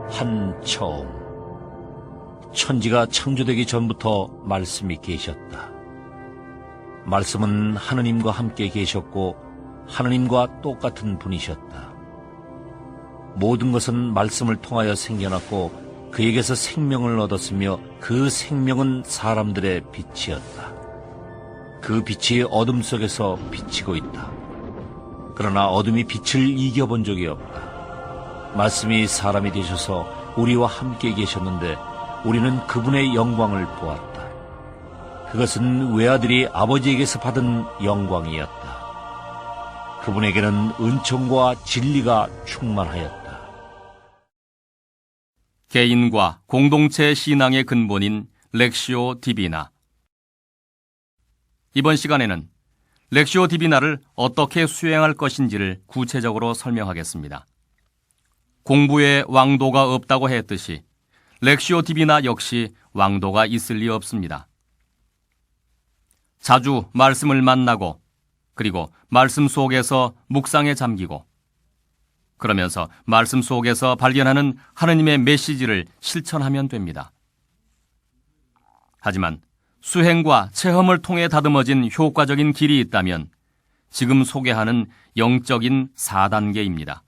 한처음. 천지가 창조되기 전부터 말씀이 계셨다. 말씀은 하느님과 함께 계셨고 하느님과 똑같은 분이셨다. 모든 것은 말씀을 통하여 생겨났고 그에게서 생명을 얻었으며 그 생명은 사람들의 빛이었다. 그 빛이 어둠 속에서 비치고 있다. 그러나 어둠이 빛을 이겨본 적이 없다. 말씀이 사람이 되셔서 우리와 함께 계셨는데 우리는 그분의 영광을 보았다. 그것은 외아들이 아버지에게서 받은 영광이었다. 그분에게는 은총과 진리가 충만하였다. 개인과 공동체 신앙의 근본인 렉시오 디비나. 이번 시간에는 렉시오 디비나를 어떻게 수행할 것인지를 구체적으로 설명하겠습니다. 공부에 왕도가 없다고 했듯이 렉시오 디비나 역시 왕도가 있을 리 없습니다. 자주 말씀을 만나고 그리고 말씀 속에서 묵상에 잠기고 그러면서 말씀 속에서 발견하는 하느님의 메시지를 실천하면 됩니다. 하지만 수행과 체험을 통해 다듬어진 효과적인 길이 있다면 지금 소개하는 영적인 4단계입니다.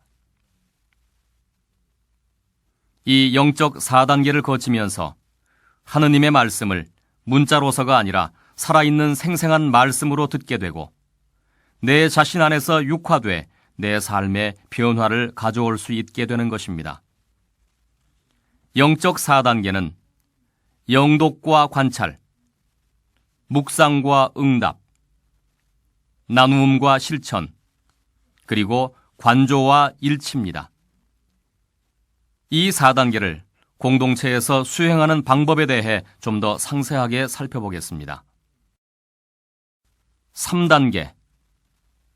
이 영적 4단계를 거치면서 하느님의 말씀을 문자로서가 아니라 살아있는 생생한 말씀으로 듣게 되고 내 자신 안에서 육화돼 내 삶에 변화를 가져올 수 있게 되는 것입니다. 영적 4단계는 영독과 관찰, 묵상과 응답, 나눔과 실천, 그리고 관조와 일치입니다. 이 4단계를 공동체에서 수행하는 방법에 대해 좀 더 상세하게 살펴보겠습니다. 3단계,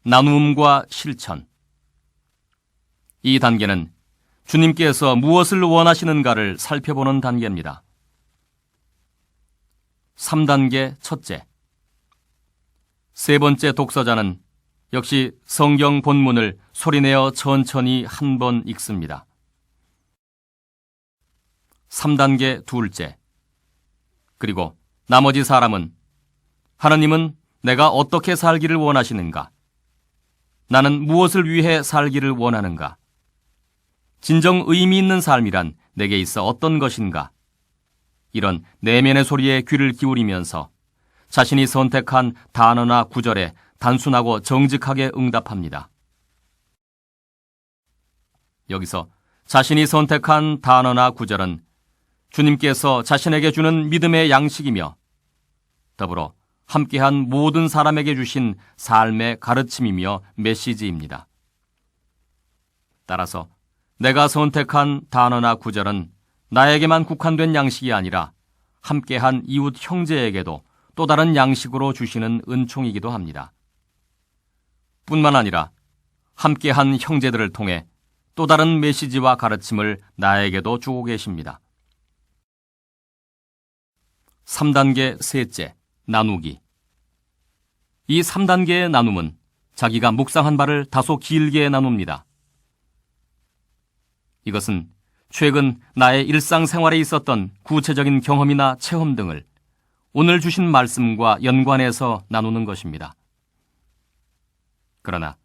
나눔과 실천. 이 단계는 주님께서 무엇을 원하시는가를 살펴보는 단계입니다. 3단계 첫째. 세 번째 독서자는 역시 성경 본문을 소리내어 천천히 한 번 읽습니다. 3단계 둘째. 그리고 나머지 사람은 하나님은 내가 어떻게 살기를 원하시는가? 나는 무엇을 위해 살기를 원하는가? 진정 의미 있는 삶이란 내게 있어 어떤 것인가? 이런 내면의 소리에 귀를 기울이면서 자신이 선택한 단어나 구절에 단순하고 정직하게 응답합니다. 여기서 자신이 선택한 단어나 구절은 주님께서 자신에게 주는 믿음의 양식이며 더불어 함께한 모든 사람에게 주신 삶의 가르침이며 메시지입니다. 따라서 내가 선택한 단어나 구절은 나에게만 국한된 양식이 아니라 함께한 이웃 형제에게도 또 다른 양식으로 주시는 은총이기도 합니다. 뿐만 아니라 함께한 형제들을 통해 또 다른 메시지와 가르침을 나에게도 주고 계십니다. 3단계 셋째, 나누기. 이 3단계의 나눔은 자기가 묵상한 바를 다소 길게 나눕니다. 이것은 최근 나의 일상생활에 있었던 구체적인 경험이나 체험 등을 오늘 주신 말씀과 연관해서 나누는 것입니다. 그러나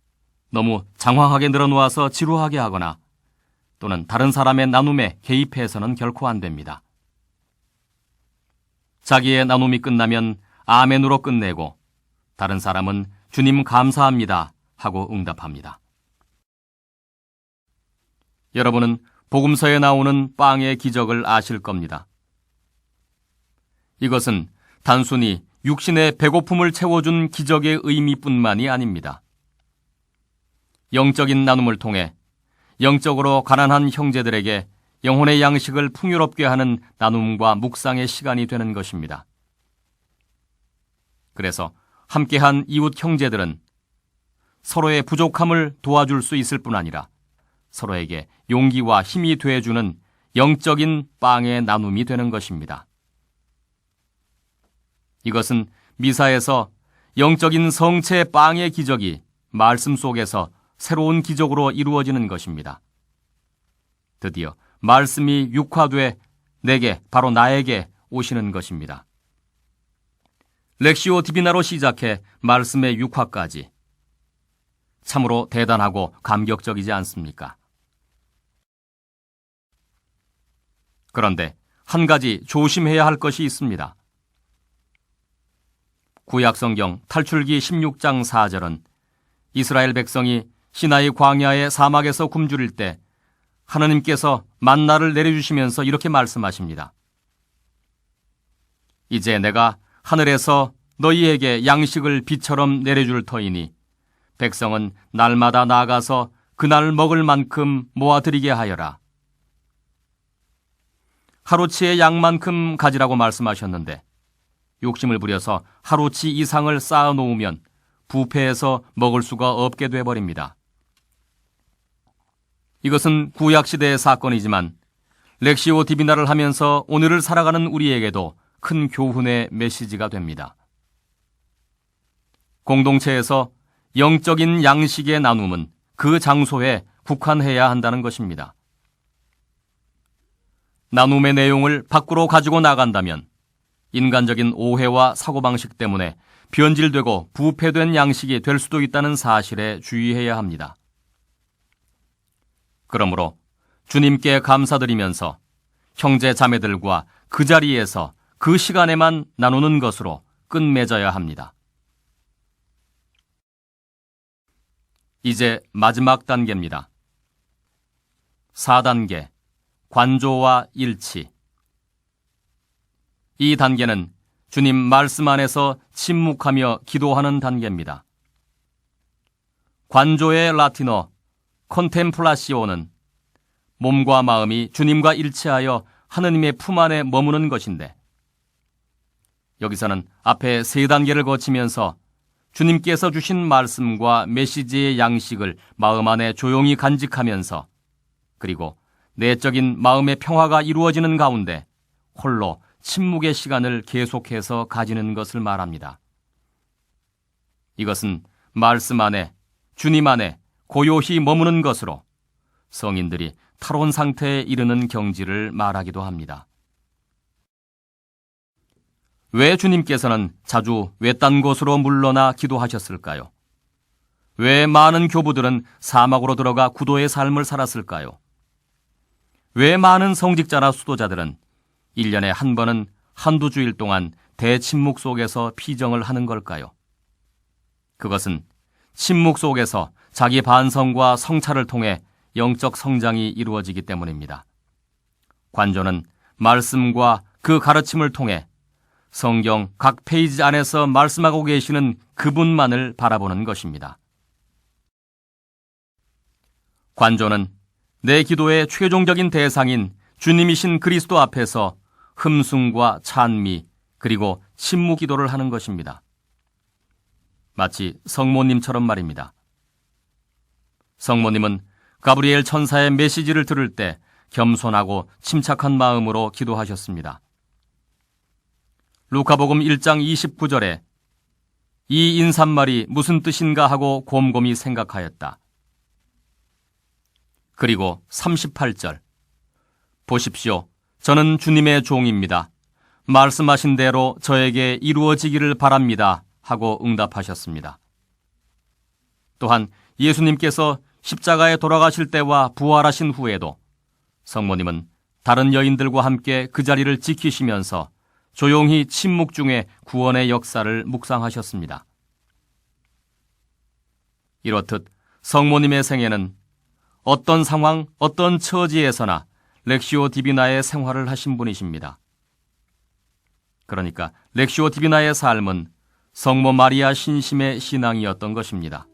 너무 장황하게 늘어놓아서 지루하게 하거나 또는 다른 사람의 나눔에 개입해서는 결코 안 됩니다. 자기의 나눔이 끝나면 아멘으로 끝내고 다른 사람은 주님 감사합니다 하고 응답합니다. 여러분은 복음서에 나오는 빵의 기적을 아실 겁니다. 이것은 단순히 육신의 배고픔을 채워준 기적의 의미뿐만이 아닙니다. 영적인 나눔을 통해 영적으로 가난한 형제들에게 영혼의 양식을 풍요롭게 하는 나눔과 묵상의 시간이 되는 것입니다. 그래서 함께한 이웃 형제들은 서로의 부족함을 도와줄 수 있을 뿐 아니라 서로에게 용기와 힘이 되어주는 영적인 빵의 나눔이 되는 것입니다. 이것은 미사에서 영적인 성체 빵의 기적이 말씀 속에서 새로운 기적으로 이루어지는 것입니다. 드디어 말씀이 육화돼 내게, 바로 나에게 오시는 것입니다. 렉시오 디비나로 시작해 말씀의 육화까지 참으로 대단하고 감격적이지 않습니까? 그런데 한 가지 조심해야 할 것이 있습니다. 구약성경 탈출기 16장 4절은 이스라엘 백성이 시나이 광야의 사막에서 굶주릴 때 하나님께서 만나를 내려주시면서 이렇게 말씀하십니다. 이제 내가 하늘에서 너희에게 양식을 비처럼 내려줄 터이니 백성은 날마다 나아가서 그날 먹을 만큼 모아드리게 하여라. 하루치의 양만큼 가지라고 말씀하셨는데 욕심을 부려서 하루치 이상을 쌓아 놓으면 부패해서 먹을 수가 없게 돼버립니다. 이것은 구약시대의 사건이지만 렉시오 디비나를 하면서 오늘을 살아가는 우리에게도 큰 교훈의 메시지가 됩니다. 공동체에서 영적인 양식의 나눔은 그 장소에 국한해야 한다는 것입니다. 나눔의 내용을 밖으로 가지고 나간다면 인간적인 오해와 사고방식 때문에 변질되고 부패된 양식이 될 수도 있다는 사실에 주의해야 합니다. 그러므로 주님께 감사드리면서 형제 자매들과 그 자리에서 그 시간에만 나누는 것으로 끝맺어야 합니다. 이제 마지막 단계입니다. 4단계, 관조와 일치. 이 단계는 주님 말씀 안에서 침묵하며 기도하는 단계입니다. 관조의 라틴어 컨템플라시오는 몸과 마음이 주님과 일치하여 하느님의 품 안에 머무는 것인데, 여기서는 앞에 3단계를 거치면서 주님께서 주신 말씀과 메시지의 양식을 마음 안에 조용히 간직하면서, 그리고 내적인 마음의 평화가 이루어지는 가운데 홀로 침묵의 시간을 계속해서 가지는 것을 말합니다. 이것은 말씀 안에, 주님 안에 고요히 머무는 것으로 성인들이 탈원 상태에 이르는 경지를 말하기도 합니다. 왜 주님께서는 자주 외딴 곳으로 물러나 기도하셨을까요? 왜 많은 교부들은 사막으로 들어가 구도의 삶을 살았을까요? 왜 많은 성직자나 수도자들은 1년에 한 번은 한두 주일 동안 대침묵 속에서 피정을 하는 걸까요? 그것은 침묵 속에서 자기 반성과 성찰을 통해 영적 성장이 이루어지기 때문입니다. 관조는 말씀과 그 가르침을 통해 성경 각 페이지 안에서 말씀하고 계시는 그분만을 바라보는 것입니다. 관조는 내 기도의 최종적인 대상인 주님이신 그리스도 앞에서 흠숭과 찬미 그리고 침묵 기도를 하는 것입니다. 마치 성모님처럼 말입니다. 성모님은 가브리엘 천사의 메시지를 들을 때 겸손하고 침착한 마음으로 기도하셨습니다. 루카복음 1장 29절에 이 인사말이 무슨 뜻인가 하고 곰곰이 생각하였다. 그리고 38절 보십시오. 저는 주님의 종입니다. 말씀하신 대로 저에게 이루어지기를 바랍니다. 하고 응답하셨습니다. 또한 예수님께서 십자가에 돌아가실 때와 부활하신 후에도 성모님은 다른 여인들과 함께 그 자리를 지키시면서 조용히 침묵 중에 구원의 역사를 묵상하셨습니다. 이렇듯 성모님의 생애는 어떤 상황, 어떤 처지에서나 렉시오 디비나의 생활을 하신 분이십니다. 그러니까 렉시오 디비나의 삶은 성모 마리아 신심의 신앙이었던 것입니다.